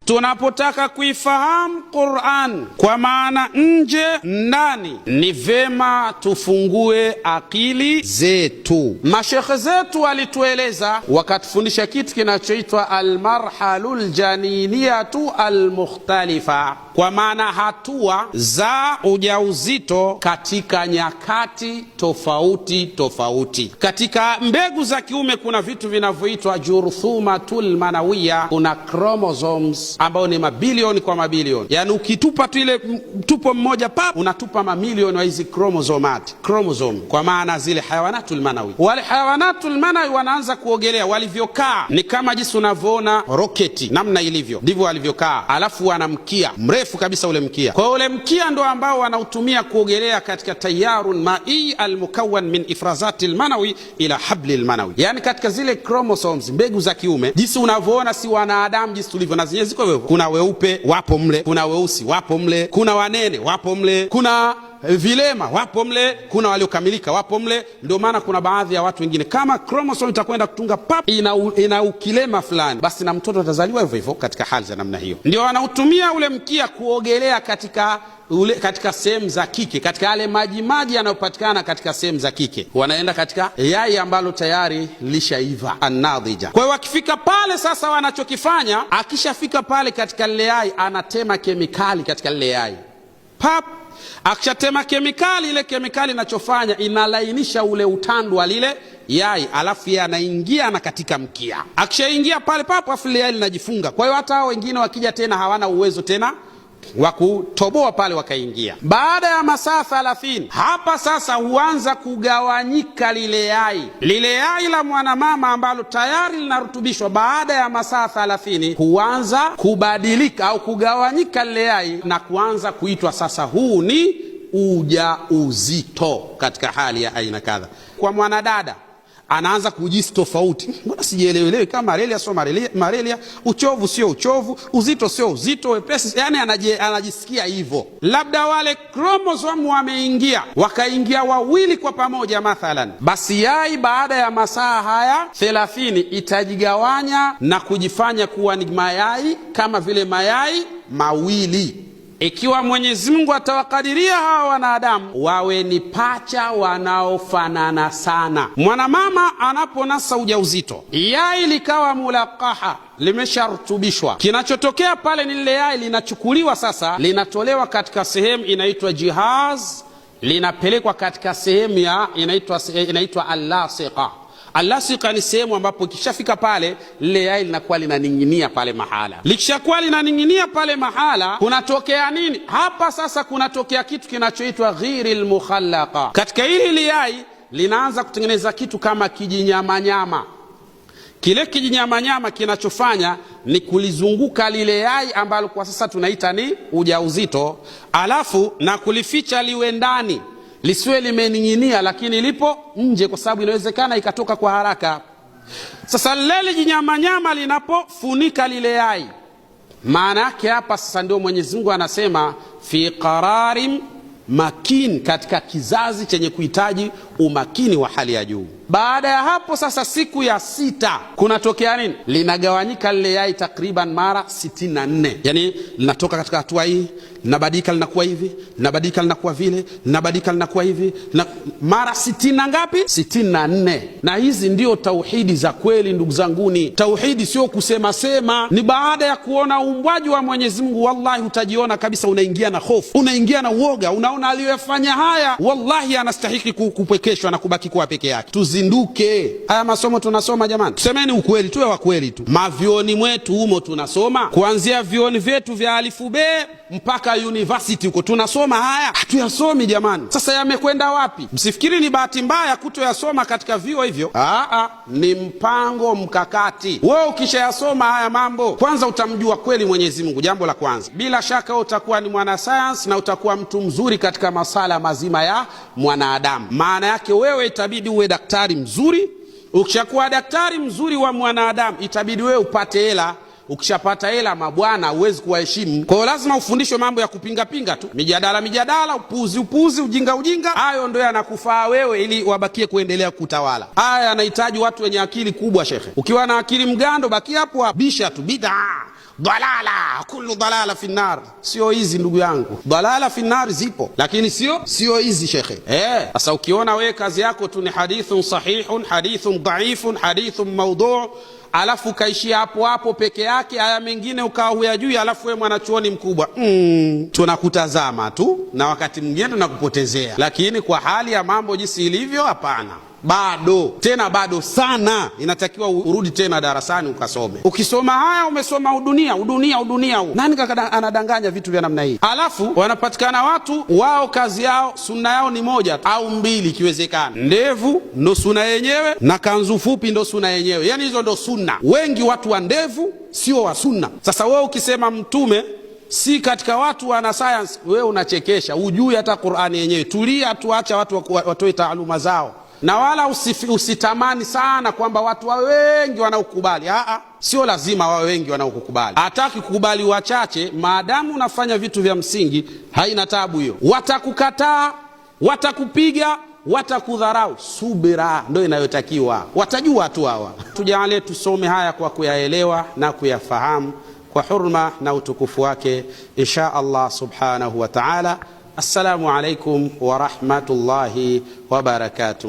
tunapotaka kuifahamu Qur'an kwa maana nje ndani, ni vema tufungue akili zetu. Mashekhe zetu walitueleza wakatufundisha kitu kinachoitwa almarhalul janiniyatu almukhtalifa, kwa maana hatua za ujauzito katika nyakati tofauti tofauti. Katika mbegu za kiume kuna vitu vinavyoitwa jurthumatul manawiyya, kuna chromosomes ambao ni mabilioni kwa mabilioni, yani ukitupa tu ile tupo mmoja pap unatupa mamilioni wa hizi chromosome, kwa maana zile hayawanatul manawi. Wale hayawanatul manawi wanaanza kuogelea, walivyokaa ni kama jinsi unavyoona roketi namna ilivyo, ndivyo walivyokaa, alafu wanamkia mrefu kabisa ule mkia. Kwa ule mkia ndo ambao wanautumia kuogelea katika tayarun ma'i almukawwan min ifrazatil manawi ila hablil manawi, yani katika zile chromosomes mbegu za kiume jinsi unavyoona si wanadamu jinsi tulivyo, na zenyewe ziko hivyo. Kuna weupe wapo mle, kuna weusi wapo mle, kuna wanene wapo mle, kuna vilema wapo mle, kuna waliokamilika wapo mle. Ndio maana kuna baadhi ya watu wengine kama chromosome itakwenda kutunga pap ina ukilema fulani, basi na mtoto atazaliwa hivyo hivyo katika hali za namna hiyo. Ndio wanautumia ule mkia kuogelea katika sehemu za kike, katika yale maji yanayopatikana katika sehemu za kike, wanaenda katika yai ambalo tayari lishaiva anadhija. Kwa hiyo wakifika pale sasa, wanachokifanya akishafika pale katika lile yai, anatema kemikali katika lile yai pap. Akishatema kemikali, ile kemikali inachofanya inalainisha ule utandu wa lile yai, alafu yeye anaingia na katika mkia. Akishaingia pale papo, afu ile yai linajifunga. Kwa hiyo hata hao wengine wakija tena hawana uwezo tena wa kutoboa pale wakaingia. Baada ya masaa 30 hapa sasa huanza kugawanyika lile yai la mwanamama ambalo tayari linarutubishwa. Baada ya masaa 30 huanza kubadilika au kugawanyika lile yai na kuanza kuitwa sasa huu ni ujauzito katika hali ya aina kadha. Kwa mwanadada anaanza kujisi tofauti, mbona sijielewelewi, kama malaria sio malaria, uchovu sio uchovu, uzito sio uzito, wepesi, yani anajisikia hivyo. Labda wale chromosome wameingia, wakaingia wawili kwa pamoja mathalan, basi yai baada ya masaa haya 30 itajigawanya na kujifanya kuwa ni mayai kama vile mayai mawili. Ikiwa Mwenyezi Mungu atawakadiria hawa wanadamu wawe ni pacha wanaofanana sana. Mwanamama anaponasa ujauzito, yai likawa mulaqaha, limesharutubishwa, kinachotokea pale ni lile yai linachukuliwa sasa, linatolewa katika sehemu inaitwa jihaz, linapelekwa katika sehemu inaitwa al-lasiqa. Al-lasiqa ni sehemu ambapo ikishafika pale lile yai linakuwa linaning'inia pale mahala. Likishakuwa linaning'inia pale mahala, kunatokea nini? Hapa sasa kunatokea kitu kinachoitwa ghiril mukhallaqa. Katika hili yai linaanza kutengeneza kitu kama kijinyamanyama. Kile kijinyamanyama kinachofanya ni kulizunguka lile yai ambalo kwa sasa tunaita ni ujauzito, alafu na kulificha liwe ndani, lisiwe limening'inia lakini lipo nje, kwa sababu inawezekana ikatoka kwa haraka. Sasa lile jinyamanyama linapofunika lile yai, maana yake hapa sasa ndio Mwenyezi Mungu anasema fi qararin makin, katika kizazi chenye kuhitaji umakini wa hali ya juu. Baada ya hapo sasa, siku ya 6 kunatokea nini? Linagawanyika lile yai takriban mara 64. Yani linatoka katika hatua hii, linabadilika linakuwa hivi, linabadilika linakuwa vile, linabadilika linakuwa hivi, na mara 60 ngapi? 64. Na hizi ndio tauhidi za kweli ndugu zanguni. Tauhidi sio kusema sema, ni baada ya kuona uumbwaji wa Mwenyezi Mungu. Wallahi utajiona kabisa unaingia na hofu, unaingia na uoga, unaona aliyofanya haya wallahi anastahili kupekeshwa na kubaki kuwa peke yake. Tuzinduke. Haya masomo tunasoma jamani, tusemeni ukweli, tuwe wa kweli tu. Mavioni mwetu humo tunasoma, kuanzia vioni vyetu vya alifu B mpaka university huko tunasoma haya. Hatuyasomi jamani. Sasa yamekwenda wapi? Msifikiri ni bahati mbaya kutoyasoma katika vio hivyo. Ni mpango mkakati. Wewe ukishayasoma haya mambo, kwanza utamjua kweli Mwenyezi Mungu, jambo la kwanza. Bila shaka utakuwa ni mwana science na utakuwa mtu mzuri katika masala mazima ya mwanadamu. Maana yake wewe itabidi uwe daktari mzuri. Ukishakuwa daktari mzuri wa mwanadamu, itabidi wewe upate hela. Ukishapata hela mabwana huwezi kuwaheshimu. Kwa hiyo lazima ufundishwe mambo ya kupinga tu, mijadala, upuzi, ujinga. Hayo ndio yanakufaa wewe ili wabakie kuendelea kutawala. Haya yanahitaji watu wenye akili kubwa shekhe. Ukiwa na akili mgando, baki hapo bisha tu bid'a. dalala, kullu dalala fi nar. Sio hizi ndugu yangu, dalala fi nar zipo, lakini sio hizi shekhe. Sasa ukiona we kazi yako tu ni hadithun sahihun, hadithun dhaifun, hadithun mawdu', alafu kaishia hapo hapo peke yake, haya mengine ukawa huyajui, alafu we mwanachuoni mkubwa, tunakutazama tu na wakati mwingine tunakupotezea. Lakini kwa hali ya mambo jinsi ilivyo, hapana, bado sana inatakiwa urudi tena darasani ukasome. Ukisoma haya umesoma udunia huu. Nani anadanganya vitu vya namna hii? Alafu wanapatikana watu wao kazi yao sunna yao ni moja au mbili ikiwezekana. Ndevu ndo sunna yenyewe na kanzu fupi ndo sunna yenyewe. Yaani hizo ndo sunna. Wengi watu wa ndevu sio wa sunna. Sasa wewe ukisema mtume si katika watu wana science, wewe unachekesha. Hujui hata Qur'ani yenyewe. Tulia, tuacha watu watoe taaluma zao. Na wala usitamani sana kwamba watu wa wengi wanaokubali. Sio lazima wawe wengi wanaokukubali. Hataki kukubali wachache, maadamu unafanya vitu vya msingi, haina tabu hiyo. Watakukataa, watakupiga, watakudharau. Subira ndio inayotakiwa. Watajua tu hawa. Tujalie tusome haya kwa kuyaelewa na kuyafahamu kwa hurma na utukufu wake insha Allah subhanahu wa ta'ala. Assalamu alaikum wa rahmatullahi wa barakatuh.